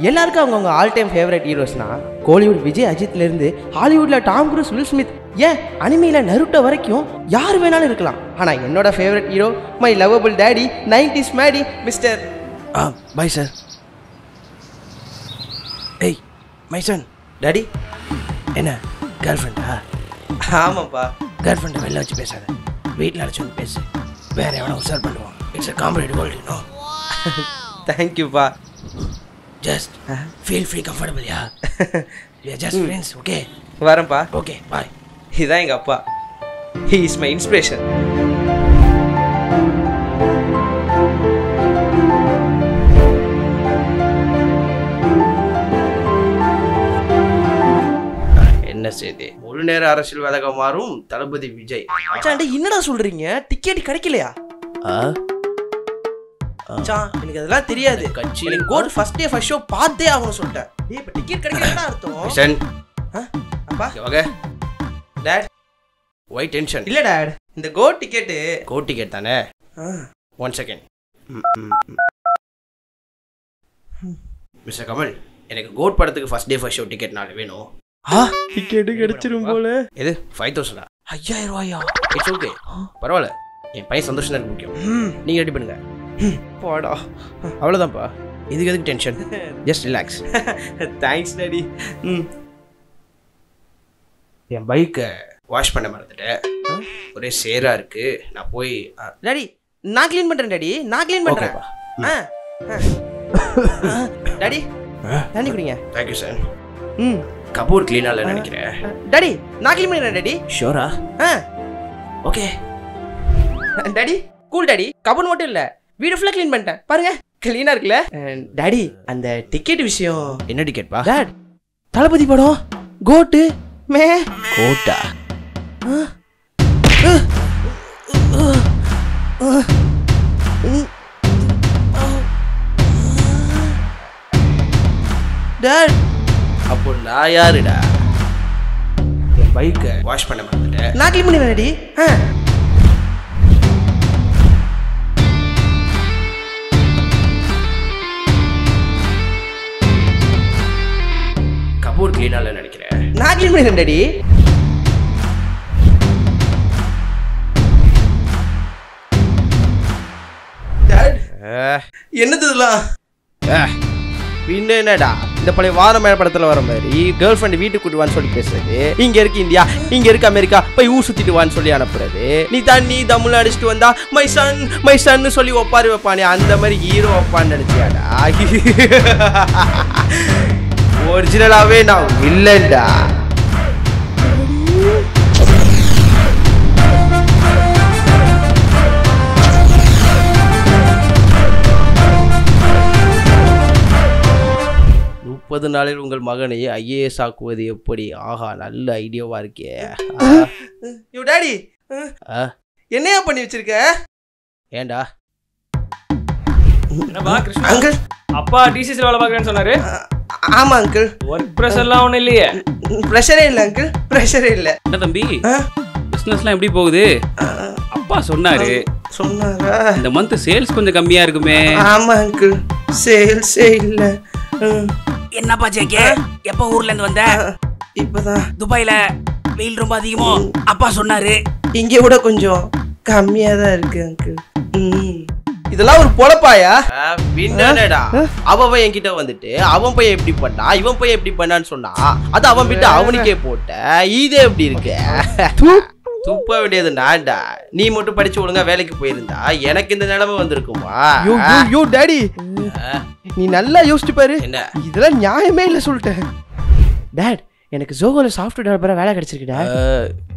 எல்லாருக்கும் அவங்கவுங்க all time favourite ஹீரோஸ்னா கோலிவுட் விஜய் அஜித்லேருந்து ஹாலிவுட்ல டாம் க்ரூஸ் வில் ஸ்மித் ஏன் அனிமையில நருட்டோ வரைக்கும் யார் வேணாலும் இருக்கலாம். ஆனால் என்னோட favourite hero my lovable daddy 90s Maddy mister boy sir. ஏய் மை சன். டாடி என்ன கேர்ள் ஃப்ரெண்டா? ஆமாப்பா. கேர்ள் ஃப்ரெண்டை வெளில வச்சு பேசாத, வீட்டில் அழைச்சி வந்து பேசு. வேற எவனை உசார் பண்ணுவான். It's a competitive world, you know. தேங்க்யூப்பா. Just feel free, comfortable, yeah. We are just friends, okay? வரேன்ப்பா. Okay, bye. இதுதான் எங்கள் அப்பா. He is my inspiration. என்ன செய்தி? முழு நேர அரசியல்வாதியாக மாறும் தளபதி விஜய். என்னடா சொல்றீங்க? டிக்கெட் கிடைக்கலையா? எனக்கு அதெல்லாம் தெரியாது. கட்சி எனக்கு GOAT first day first show பார்த்தே ஆகணும் சொல்லிட்டேன். டேய் இப்ப டிக்கெட் கிடைக்கலன்னா அர்த்தம். அப்பா ஓகே டாட் ஒய் டென்ஷன் இல்ல டாட், இந்த கோட் டிக்கெட் தானே. 1 செகண்ட். மிஸ்டர் கமல், எனக்கு கோட் படத்துக்கு first day first show ticket நாளை வேணும். டிக்கெட் கிடைச்சிரும் போல. எது 5000? 5000 ரூபாயா? இட்ஸ் ஓகே, பரவாயில்ல. என் பையன் சந்தோஷம் தான் முக்கியம். நீங்க ரெடி பண்ணுங்க. போடா, அவ்வளோதான்ப்பா. இதுக்கு எதுக்கு tension? Just relax. Thanks daddy. என் பைக்கை வாஷ் பண்ண மறந்துட்டேன். ஒரே சேரா இருக்கு. நான் போய் டாடி நான் க்ளீன் பண்றேன். டாடி நான் க்ளீன் பண்றேன். டாடி தண்ணி குடிங்க. Thank you sir. கபூர் க்ளீனா இல்ல நினைக்கிறேன். டாடி நான் க்ளீன் பண்ணிடுறேன். டாடி ஷூரா? Okay daddy. Cool daddy. Kapoor மட்டும் இல்ல, வீடு ஃபுல்லா க்ளீன் பண்ணிட்டேன். பாருங்க க்ளீனா இருக்குல்ல. டாடி அந்த டிக்கெட் விஷயம். என்ன டிக்கெட்பா? டாட் தளபதி படம் கோட்டு மே கோட்டா? டாட் அப்போ நான் யாருடா? என் பைக்கை வாஷ் பண்ண மறந்துட்டேன். நான் க்ளீன் பண்ணிடுறேன் டாடி. கபூர் க்ளீனா இல்ல நினைக்கிறேன். நான் க்ளீன் பண்ணிடுறேன் டாடி. டாட் என்னது இதெல்லாம்? பின்ன என்னடா, இந்த பழைய வாரமேல படத்துல வர மாதிரி கேர்ள் ஃப்ரெண்ட் வீட்டுக்கு கூட்டுவான்னு சொல்லி பேசுறது, இங்க இருக்கு இந்தியா, இங்க இருக்கு அமெரிக்கா, போய் ஊர் சுத்திட்டு வான்னு சொல்லி அனுப்புறது, நீ தண்ணி தம்முல அடிச்சுட்டு வந்தா மை சன் சொல்லி ஒப்பாரி வைப்பானே, அந்த மாதிரி ஹீரோ வைப்பான்னு நினைச்சியாடா? ஒரிஜினலாவே நான் இல்லைண்டா. முப்பது நாளில் உங்கள் மகனை IAS ஆக்குவது எப்படி? ஆஹா, நல்ல ஐடியாவா இருக்கே. யோ டாடி என்னையா பண்ணி வச்சிருக்க? ஏண்டா? என்னப்பா கிருஷ்ணா அங்கிள், அப்பா டிசிசில வேலை பார்க்கறேன்னு சொன்னாரு. ஆமா அங்கிள். ஒர்க் ப்ரெஷர்லாம் ஒன்றும் இல்லையே? ப்ரெஷரே இல்லை அங்கிள், ப்ரெஷரே இல்லை. என்ன தம்பி, பிஸ்னஸ்லாம் எப்படி போகுது? அப்பா சொன்னாரு. சொன்னாரா? இந்த மந்த் சேல்ஸ் கொஞ்சம் கம்மியா இருக்குமே. ஆமா அங்கிள், சேல்ஸே இல்லை. என்னப்பா ஜேகே, எப்போ ஊர்ல இருந்து வந்த? இப்பதான். துபாயில வெயில் ரொம்ப அதிகமோ? அப்பா சொன்னாரு. இங்கே கூட கொஞ்சம் கம்மியா தான் இருக்கு அங்கிள். இதெல்லாம் ஒரு பொழப்பாயா? பின்னடா, அவன் என்கிட்ட வந்துட்டு அவன் பையன் எப்படி பண்ணா, இவன் பையன் எப்படி பண்ணான்னு சொன்னா, அது அவன் விட்டு அவனுக்கே போட்ட. இதே எப்படி இருக்கு? துப்ப வேண்டியது நான்டா. நீ மட்டும் படிச்சு ஒழுங்கா வேலைக்கு போயிருந்தா எனக்கு இந்த நிலைமை வந்திருக்குமா? யோ டாடி, நீ நல்லா யோசிச்சு பாரு. என்ன இதெல்லாம் நியாயமே இல்லை சொல்லிட்டேன். டாட் எனக்கு ஜோகோல சாஃப்ட்வேர் டெவலப்பரா வேலை கிடைச்சிருக்குடா.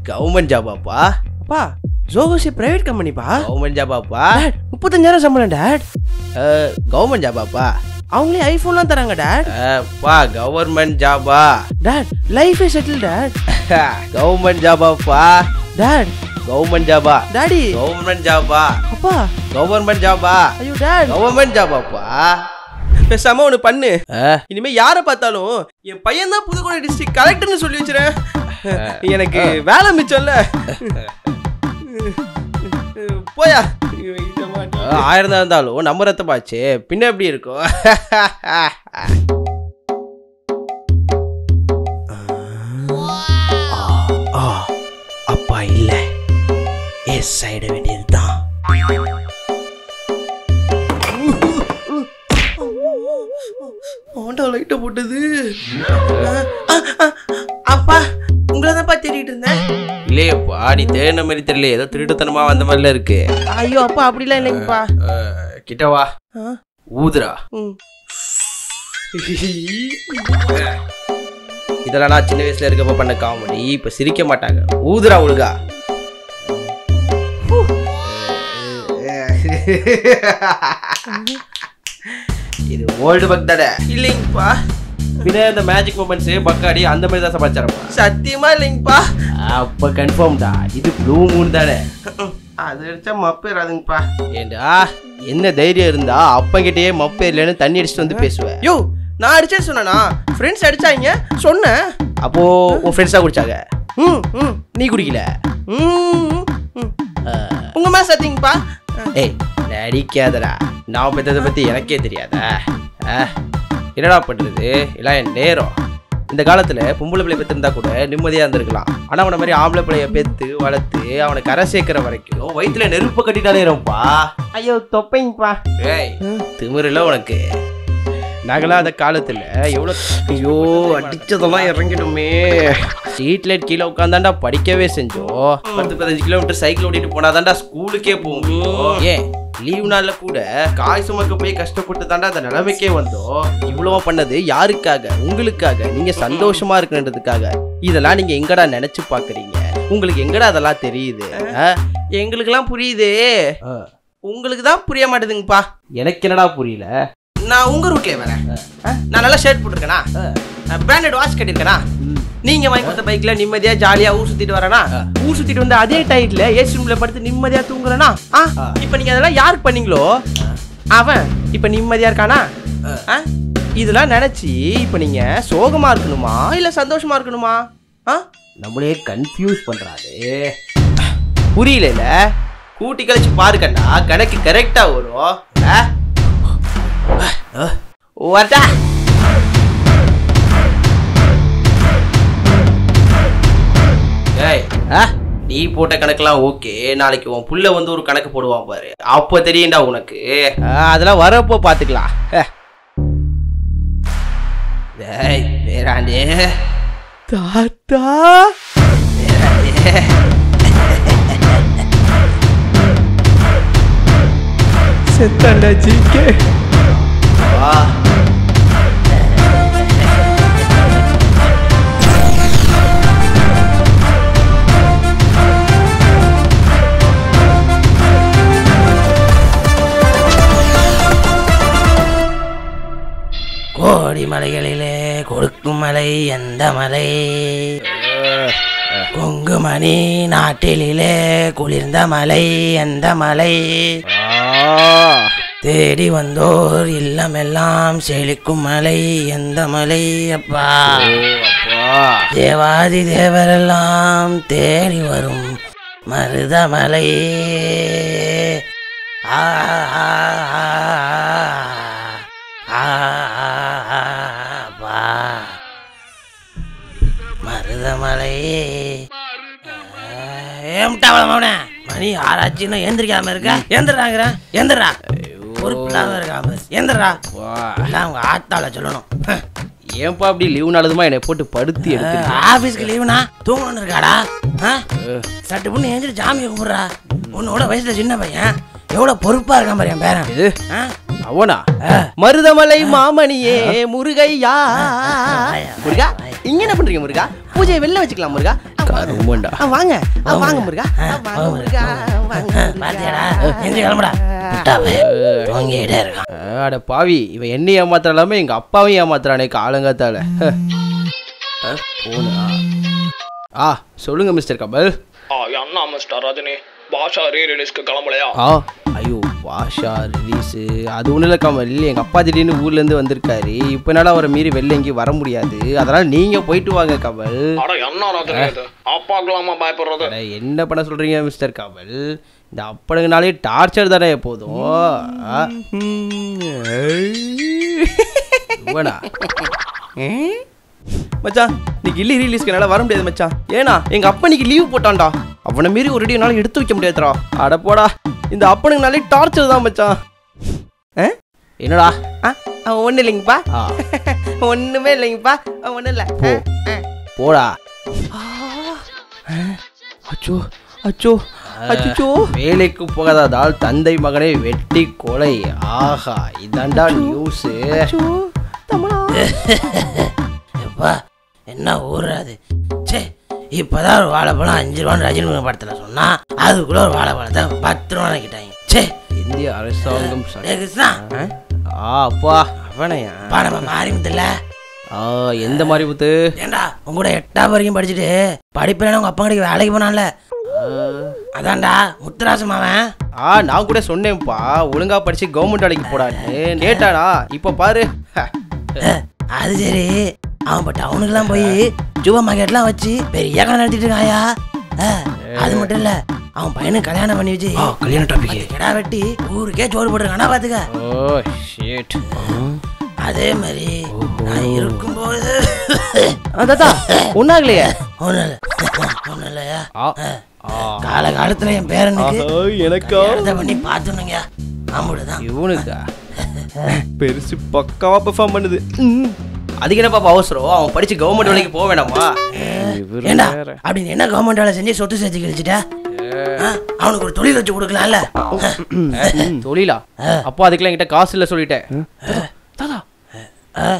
கவர்மெண்ட் ஜாபாப்பா? அப்பா ஜோகோஸ் பிரைவேட் கம்பெனிப்பா. கவர்மெண்ட் ஜாபாப்பா? 35,000 சம்பளம் டாட். கவர்மெண்ட் ஜாபாப்பா? அவங்களே ஐபோன்லாம் தராங்க டாட். பா கவர்மெண்ட் ஜாபா? டாட் லைஃபே செட்டில் டாட். கவர்மெண்ட் ஜாபாப்பா? டாட் கவர்மெண்ட் ஜாபா? டாடி கவர்மெண்ட் ஜாபா? அப்பா கவர்மெண்ட் ஜாபா? ஐயோ டாட் கவர்மெண்ட் ஜாபாப்பா? பேசாம ஒன்று பண்ணு. இனிமே யாரை பார்த்தாலும் என் பையன் தான் புதுக்கோட்டை டிஸ்ட்ரிக்ட் கலெக்டர்னு சொல்லி வச்சுறேன். எனக்கு வேலை மிச்சம்ல. போயா. 1000 இருந்தாலும் நம்ம ரத்தமாச்சு, பின்ன எப்படி இருக்கும்? எஸ் ஆயிட வேண்டியதுதான். லைட்ட போட்டது. அப்பா உங்களை தான்ப்பா தேடிட்டு இருந்தேன். இல்லையப்பா நீ தேடின மாதிரி தெரியல, ஏதோ திருட்டுத்தனமா வந்த மாதிரில இருக்கு. ஐயோ அப்பா அப்படிலாம் இல்லைங்கப்பா. கிட்டவா ஊதுரா. இதெல்லாம் நான் சின்ன வயசுல இருக்கப்ப பண்ண காமெடி, இப்ப சிரிக்க மாட்டாங்க. ஊதுரா ஒழுகா. இது ஓல்டு பக் தானே? இல்லைங்கப்பா. பின்ன இந்த மேஜிக் மூமெண்ட்ஸ் பக்காடி அந்த மாதிரி தான் சமாச்சாரப்பா. சத்தியமா இல்லைங்கப்பா. அப்ப கன்ஃபார்ம் தான், இது ப்ளூ மூன் தானே? அது அடிச்சா மப்பேறாதுங்கப்பா. ஏண்டா என்ன தைரியம் இருந்தா அப்பங்கிட்டயே மப்பேர்லன்னு தண்ணி அடிச்சுட்டு வந்து பேசுவேன். யோ நான் அடிச்சேன்னு சொன்னா ஃப்ரெண்ட்ஸ் அடிச்சாங்க சொன்னேன். அப்போ உன் ஃப்ரெண்ட்ஸா குடிச்சாங்க. நீ குடிக்கல. உங்க மேல சத்திங்கப்பா. ஏய் நடிக்காதடா, நான் பெற்றதை பத்தி எனக்கே தெரியாதா? என்னடா பண்றது, எல்லாம் என் நேரம். இந்த காலத்துல பொம்பளை பிள்ளை பெற்றிருந்தா கூட நிம்மதியா இருந்திருக்கலாம். ஆனா அவனை மாதிரி ஆம்பளை பிள்ளைய பெத்து வளர்த்து அவனை கரை சேர்க்கிற வரைக்கும் வயிற்றுல நெருப்பு கட்டிட்டாலே இருப்பா. ஐயோ தொப்பைங்கப்பா. ஏய் திமிரில உனக்கு. நாங்களாம் அந்த காலத்துல எவ்வளோ ஐயோ அடிச்சதெல்லாம் இறங்கிடுமே. ஸ்ட்ரீட் லைட் கீழே உட்காந்தாண்டா படிக்கவே செஞ்சோம். 10-15 கிலோமீட்டர் சைக்கிள் ஓட்டிட்டு போனாதாண்டா ஸ்கூலுக்கே போகும். ஏன் லீவ் நாள்ல கூட காய் சுமக்க போய் கஷ்டப்பட்டு தாண்டா அந்த நிலைமைக்கே வந்தோம். இவ்வளவு பண்ணது யாருக்காக? உங்களுக்காக. நீங்க சந்தோஷமா இருக்குன்றதுக்காக. இதெல்லாம் நீங்க எங்கடா நினைச்சு பாக்குறீங்க? உங்களுக்கு எங்கடா அதெல்லாம் தெரியுது? எங்களுக்கெல்லாம் புரியுது, உங்களுக்கு தான் புரிய மாட்டேதுங்கப்பா. எனக்கு என்னடா புரியல? நான் உங்க ரூட்லயே வரேன். நான் நல்லா ஷர்ட் போட்டிருக்கேனா, பிராண்டட் வாட்ச் கட்டிருக்கேனா, நீங்க வாங்கி கொடுத்த பைக்ல நிம்மதியா ஜாலியா ஊர் சுத்திட்டு வரேனா, ஊர் சுத்திட்டு வந்து அதே டைட்ல ஏசி ரூம்ல படுத்து நிம்மதியா தூங்குறேனா? இப்ப நீங்க அதெல்லாம் யாருக்கு பண்ணீங்களோ அவன் இப்ப நிம்மதியா இருக்கானா? இதெல்லாம் நினைச்சு இப்ப நீங்க சோகமா இருக்கணுமா இல்ல சந்தோஷமா இருக்கணுமா? நம்மளே கன்ஃபியூஸ் பண்றாரு. புரியல. கூட்டி கழிச்சு பாருக்கண்ணா, கணக்கு கரெக்டா வரும். வரட்டா? நீ போட்ட கணக்கெல்லாம் ஓகே. நாளைக்கு உன் புள்ள வந்து ஒரு கணக்கு போடுவான் பாரு, அப்ப தெரியும்டா உனக்கு. அதெல்லாம் வரப்போ பாத்துக்கலாம். வேறாண்டே தாத்தா செத்தாண்டா ஜிகே. கோடி மலைகளிலே கொடுக்கும் மலை எந்த மலை? கொங்குமணி நாட்டிலே குளிர்ந்த மலை எந்த மலை? தேடி வந்தோர் இல்லமெல்லாம் செழிக்கும் மலை எந்த மலை? அப்பா தேவாதி தேவரெல்லாம் தேடி வரும் மருதமலை. மருதமலை. மணி ஆராய்ச்சின்னு எந்திரிக்காம இருக்க? எந்திராங்கிற எந்திரா. ஒரு பிள்ளாம இருக்காம எந்திரா. அவங்க ஆத்தால சொல்லணும். ஏன்பா அப்படி லீவு நாளதுமா என்னை போட்டு படுத்தி எடுத்து? ஆபீஸ்க்கு லீவுனா தூங்கணும்னு இருக்காடா? சட்டு பொண்ணு எந்திரி சாமியை கும்பிட்றா. உன்னோட வயசுல சின்ன பையன் எவ்வளவு பொறுப்பா இருக்கான் பாரு என் பேரன். இது அவனா? மருதமலை மாமணியே முருகையா. முருகா இங்க என்ன பண்றீங்க முருகா? பூஜையை வெளில வச்சுக்கலாம் முருகா. கருமண்டா. வாங்க வாங்க முருகா. முருகா அட பாவி, இவன் என்னை ஏமாத்துறாலாம எங்க அப்பாவையும் ஏமாத்துறானே காலங்காத்தால. சொல்லுங்க மிஸ்டர் கமல். என்ன மிஸ்டர் ரஜினி, பாஷா ரீ-ரிலீஸ்க்கு கிளம்பலையா? ஐயோ பாஷா ரிலீஸ் அது ஒன்றும் இல்லை கமல். எங்கள் அப்பா திடீர்னு ஊர்லேருந்து வந்திருக்காரு. இப்போ என்னால் அவரை மீறி வெளில எங்கேயும் வர முடியாது. அதனால் நீங்கள் போயிட்டு வாங்க கமல். என்ன ரஜினி அப்பாக்கலாமா பயப்படுறது? என்ன பண்ண சொல்கிறீங்க மிஸ்டர் கமல்? இந்த அப்பனுங்கனாலே டார்ச்சர் தானே எப்போதும். மச்சான் நீ கில்லி ரிலீஸ்க்கு என்னால் வர முடியாது மச்சான். ஏன்னா எங்கள் அப்பா இன்னைக்கு லீவ் போட்டான்டா. அவனை மீறி ஒரு என்னால எடுத்து வைக்க முடியாதுடா. அட போடா, இந்த அப்பனுக்குனாலே டார்ச்சர் தான் மச்சான். என்னடா? ஒன்றும் இல்லைங்கப்பா, ஒன்றுமே இல்லைங்கப்பா, ஒன்றும் இல்லை. போடா. அச்சோ அச்சோ அச்சோ. வேலைக்கு போகாததால் தந்தை மகனை வெட்டி கொலை. ஆஹா, இதாண்டா நியூஸ். எப்பா என்ன ஊர்றாது. சே, இப்பதான் ஒரு வாழைப்பழம் 5 ரூபான்னு ரஜினி படத்துல சொன்னா, அதுக்குள்ள ஒரு வாழைப்பழத்தை 10 ரூபா கிட்டாங்க. சே, இந்திய அரசாங்கம் கிருஷ்ணா. அப்பா அவனையா நம்ம மாறி முத்துல. எந்த மாதிரி புத்து? ஏண்டா உங்க கூட 8ஆம் வரைக்கும் படிச்சுட்டு படிப்பேன் உங்க அப்பா கடைக்கு வேலைக்கு போனான்ல, அதான்டா முத்துராசம் அவன். நான் கூட சொன்னேன்ப்பா, ஒழுங்கா படிச்சு கவர்மெண்ட் வேலைக்கு போடான்னு கேட்டானா. இப்ப பாரு. அது சரி, அவன் இப்போ டவுனுக்குலாம் போய் சூப்பர் மார்க்கெட்லாம் வச்சு பெரிய கடை நடத்திட்டு இருக்காயா. அது மட்டும் இல்ல, அவன் பையனுக்கு கல்யாணம் பண்ணி வச்சு கல்யாண டாபிக் கிடா வெட்டி ஊருக்கே சோறு போட்டுருக்கானா பாத்துக்க. அதே மாதிரி நான் இருக்கும்போது ஒன்னாகலையே. ஒன்னும் இல்லையா, காலகாலத்துல என் பேரனுக்கு எனக்கா பண்ணி பார்த்துனுங்க. ஆமாடுதான் இவனுக்கா பெருசு பக்காவா பெர்ஃபார்ம் பண்ணுது. அதுக்கு என்ன பாப்பா அவசரம்? அவன் படிச்சு கவர்மெண்ட் வேலைக்கு போக வேணாமா? ஏண்டா அப்படின்னு என்ன கவர்மெண்ட் வேலை செஞ்சு சொத்து சேர்த்து கழிச்சுட்டா? அவனுக்கு ஒரு தொழில் வச்சு கொடுக்கலாம்ல. தொழிலா? அப்போ அதுக்கெல்லாம் என்கிட்ட காசு இல்லை சொல்லிட்டேன்.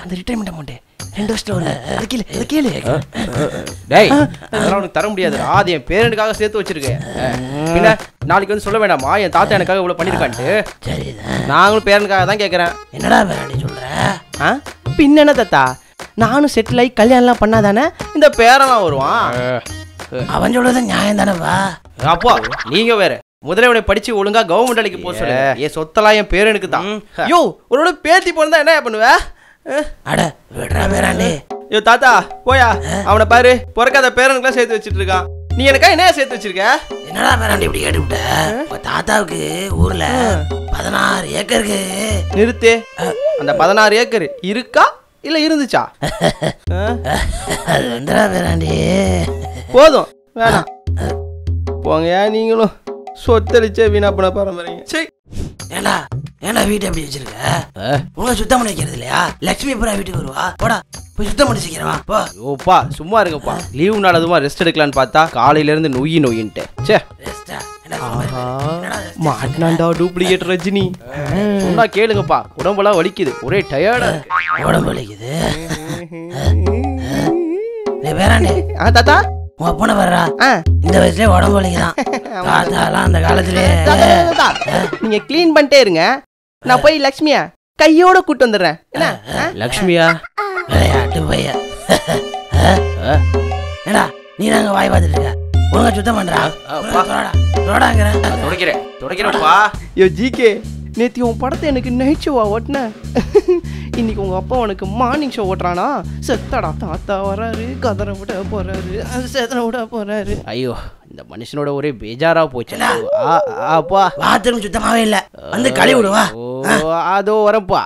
அந்த ரிட்டைர்மெண்ட் அமௌண்ட் 2 வருஷத்துல வருது, கேளு. டேய், அதெல்லாம் உனக்கு தர முடியாது. அது என் பேரனுக்காக சேர்த்து வச்சிருக்கேன். பின்ன நாளைக்கு வந்து சொல்ல வேண்டாமா என் தாத்தா எனக்காக இவ்வளவு பண்ணிருக்கான்ட்டு? சரிதான், நாங்களும் பேரனுக்காக தான் கேட்கறேன். என்னடா பேராண்டி சொல்ற? பின்ன என்ன தாத்தா, நானும் செட்டில் ஆகி கல்யாணம்லாம் பண்ணாதானே இந்த பேரெல்லாம் வருவான். அவன் சொல்றது நியாயம் தானேப்பா. அப்பா நீங்க வேற முதல்ல படிச்சு ஒழுங்கா கவர்மெண்ட் வேலைக்கு போக சொல்லு. என் சொத்தெல்லாம் என் பேரனுக்கு தான். யோ, ஒரு பேத்தி போனா என்ன பண்ணுவ? அட விடுறா பேராண்டி. யோ தாத்தா போயா, அவனை பாரு, பிறக்காத பேரனுக்குலாம் சேர்த்து வச்சிட்டு இருக்கான். நீ எனக்கா என்ன சேர்த்து வச்சிருக்க? என்னடா பேராண்டி இப்படி கேட்டு விட்ட? உங்க தாத்தாவுக்கு ஊர்ல 16 ஏக்கருக்கு. நிறுத்து. அந்த 16 ஏக்கர் இருக்கா இல்ல இருந்துச்சா? அது வந்துடா பேராண்டி. போதும், வேணாம் போங்க. நீங்களும் சொத்தளிச்சே வீணா பண்ண பாரம்பரியம். சரி, ஏண்டா ஏண்டா வீட்டை எப்படி வச்சிருக்க? உங்களை சுத்தம் பண்ணி வைக்கிறது இல்லையா? லட்சுமி பூரா வீட்டுக்கு வருவா. போடா போய் சுத்தம் பண்ணி வச்சுக்கிறவா போ. ஓப்பா சும்மா இருங்கப்பா. லீவு நாள் அதுமா ரெஸ்ட் எடுக்கலான்னு பார்த்தா காலையில இருந்து நொய்யின்ட்டு. சே, மாட்டினாண்டா டூப்ளிகேட் ரஜினி. சொன்னா கேளுங்கப்பா, உடம்பெல்லாம் வலிக்குது, ஒரே டயர்டா இருக்கு. உடம்பு வலிக்குது பேராண்டி. தாத்தா உன் அப்பனை வர்றா, இந்த வயசுலயே உடம்பு வலிக்குதான். தாத்தாலாம் அந்த காலத்திலே. நீங்க கிளீன் பண்ணிட்டே இருங்க, நான் போய் லக்ஷ்மியா கையோட கூட்டு வந்துடுறேன். லக்ஷ்மியா? விளையாட்டு பைய. ஏடா நீ நாங்க வாய் பார்த்துட்டு இருக்க, ஒழுங்கா சுத்தம் பண்றா. துடைக்கிறேன்ப்பா. யோ ஜிகே, நேத்தி உன் படத்தை எனக்கு நைட் ஷோவா ஓட்டின, இன்னைக்கு உங்க அப்பா உனக்கு மார்னிங் ஷோ ஓட்டுறானா? செத்தடா தாத்தா வராரு, கதரை விட போறாரு, சேதனை விட போறாரு. ஐயோ, இந்த மனுஷனோட ஒரே பேஜாரா போச்சு. அப்பா பாத்ரூம் சுத்தமாவே இல்ல, வந்து கழுவி விடுவா. அதோ வரப்பா.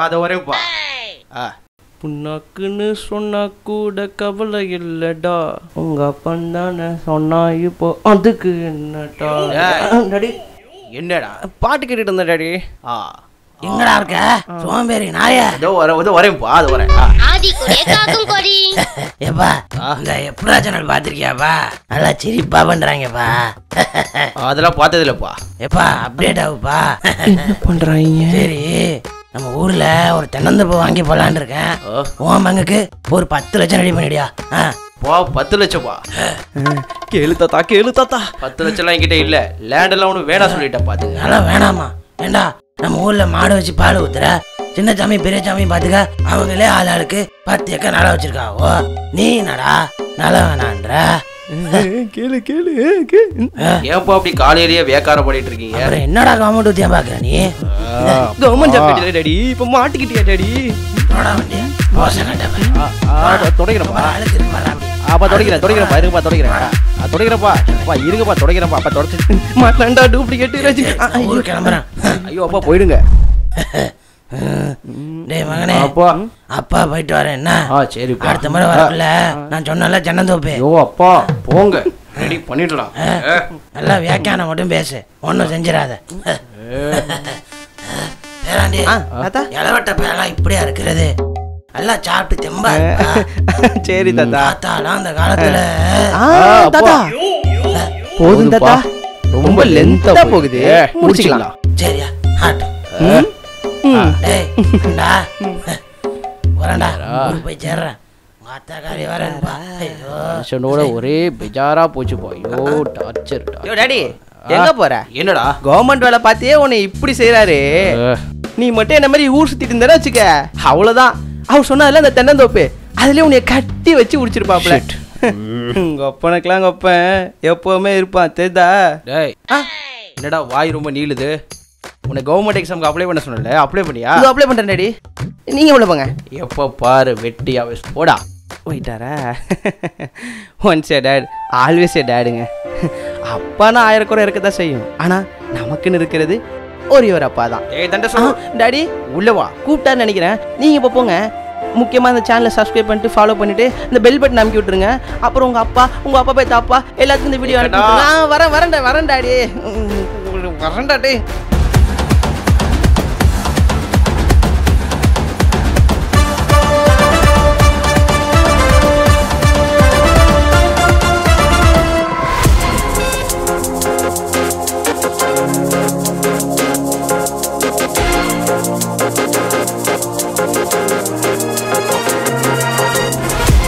அதை வரேப்பா. புண்ணாக்குன்னு சொன்னா கூட கவலை இல்லடா, உங்க அப்பன் தானே சொன்னா இப்போ அதுக்கு என்னடா? டாடி என்னடா பாட்டு கேட்டுட்டு இருந்த டாடி? எங்கடா இருக்க சோம்பேறி நாயா? வரேன்ப்பா, அது வரேன். ஏப்பா இந்த எப்படா சேனல் பாத்திருக்கியாப்பா? நல்லா சிரிப்பா பண்றாங்கப்பா. அதெல்லாம் பார்த்தது இல்லப்பா. எப்பா அப்டேட் ஆகுப்பா. என்ன பண்றாங்க? சரி, நம்ம ஊர்ல ஒரு தென்னந்தோப்பு வாங்கி போலான்னு இருக்கேன். உன் பங்குக்கு ஒரு 10 லட்சம் ரெடி பண்ணிடியா? 10 லட்சம்ப்பா. கேளு தாத்தா, கேளு தாத்தா. 10 லட்சம்லாம் என்கிட்ட இல்ல. லேண்ட் எல்லாம் ஒன்றும் வேணா சொல்லிட்டேன் பாத்துக்க. அதெல்லாம் வேணாமா? ஏண்டா நம்ம ஊர்ல மாடு வச்சு பால் ஊத்துற சின்ன சாமி பெரிய சாமி பாத்துக்க, அவங்களே ஆளுக்கு 10 ஏக்கர் நிலம் வச்சிருக்காவோ. நீ என்னடா நிலம் வேணான்ற? கேளு கேளு ஏன்ப்பா அப்படி காலையிலேயே வேக்கார பண்ணிட்டு இருக்கீங்க? அப்புறம் என்னடா கவர்மெண்ட் ஊத்தியா பாக்குற நீ? கவர்மெண்ட் ஜாப் கிடையாது டாடி. இப்ப மாட்டிக்கிட்டியா டாடி? போடா வண்டியா மோசம் கட்டப்பா தொடக்கிறப்பா. அழுக்கு இருக்கு பாரு அப்படி. அப்பா தொடக்கிறேன்ப்பா இருங்கப்பா தொடக்கிறேன்ப்பா இருங்கப்பா தொடக்கிறேன்ப்பா அப்பா தொடச்சு மாட்டான்டா டூப்ளிகேட் ராஜி. ஊருக்கு கிளம்புறேன். ஐயோ அப்பா போயிடுங்க. டேய் மகனே அப்பா அப்பா போயிட்டு வரேன் என்ன? சரிப்பா. அடுத்த முறை வரக்குள்ள நான் சொன்னல ஜன்னந்தோப்பு ஐயோ அப்பா போங்க ரெடி பண்ணிடலாம். நல்லா வியாக்கியானம் மட்டும் பேசு, ஒன்றும் செஞ்சிடாத. பேராண்டி இளவட்ட பேரெல்லாம் இப்படியா இருக்கிறது? நல்லா சாப்பிட்டு தெம்பா இருக்கா? சரி தாத்தா. தாத்தாலாம் அந்த காலத்துல தாத்தா போதும் தாத்தா, ரொம்ப லென்த்தா போகுது, முடிச்சுக்கலாம். சரியா ஆட்டு. டேய் அண்டா வரேன்டா, ஊருக்கு போய் சேர்றேன். உங்க அத்தாக்காரி வரேன்பா. ஐயோ மனுஷனோட ஒரே பெஜாரா போச்சு பா. ஐயோ டார்ச்சர். யோ டாடி எங்க போற? என்னடா கவர்மெண்ட் வேலை பார்த்தியே உன்னை இப்படி செய்யறாரு. நீ மட்டும் என்ன மாதிரி ஊர் சுத்திட்டு இருந்தா வச்சுக்க, அவ்வளவுதான். அவர் சொன்னதுல அந்த தென்னந்தோப்பு அதுலயே உன்னைய கட்டி வச்சு உடிச்சிருப்பாப்ல. உங்க அப்பனுக்கெல்லாம் உங்க அப்பன் எப்பவுமே இருப்பான் தெரியுதா? டேய் என்னடா வாய் ரொம்ப நீளுது? உன்னை கவர்மெண்ட் எக்ஸாமுக்கு அப்ளை பண்ண சொன்னல, அப்ளை பண்ணியா? இது அப்ளை பண்றேன் டாடி, நீங்க உள்ள போங்க. எப்போ பாரு வெட்டியா போடா. போயிட்டாரா? Once a dad always a டேடுங்க. அப்பானா 1000 குறை இருக்க தான் செய்யும், ஆனா நமக்குன்னு இருக்கிறது ஒரே ஒரு அப்பா தான். ஏய் தண்டை சொல்லு. டாடி உள்ள வா. கூப்பிட்டாருன்னு நினைக்கிறேன். நீங்கள் இப்போ போங்க, முக்கியமாக இந்த சேனலை சப்ஸ்கிரைப் பண்ணிட்டு ஃபாலோ பண்ணிட்டு இந்த பெல் பட்டன் அமைக்கி விட்டுருங்க. அப்புறம் உங்கள் அப்பா போய் தாப்பா எல்லாத்துக்கும் இந்த வீடியோ அனுப்பி வரேன் டாடி. வரேன்டா டே.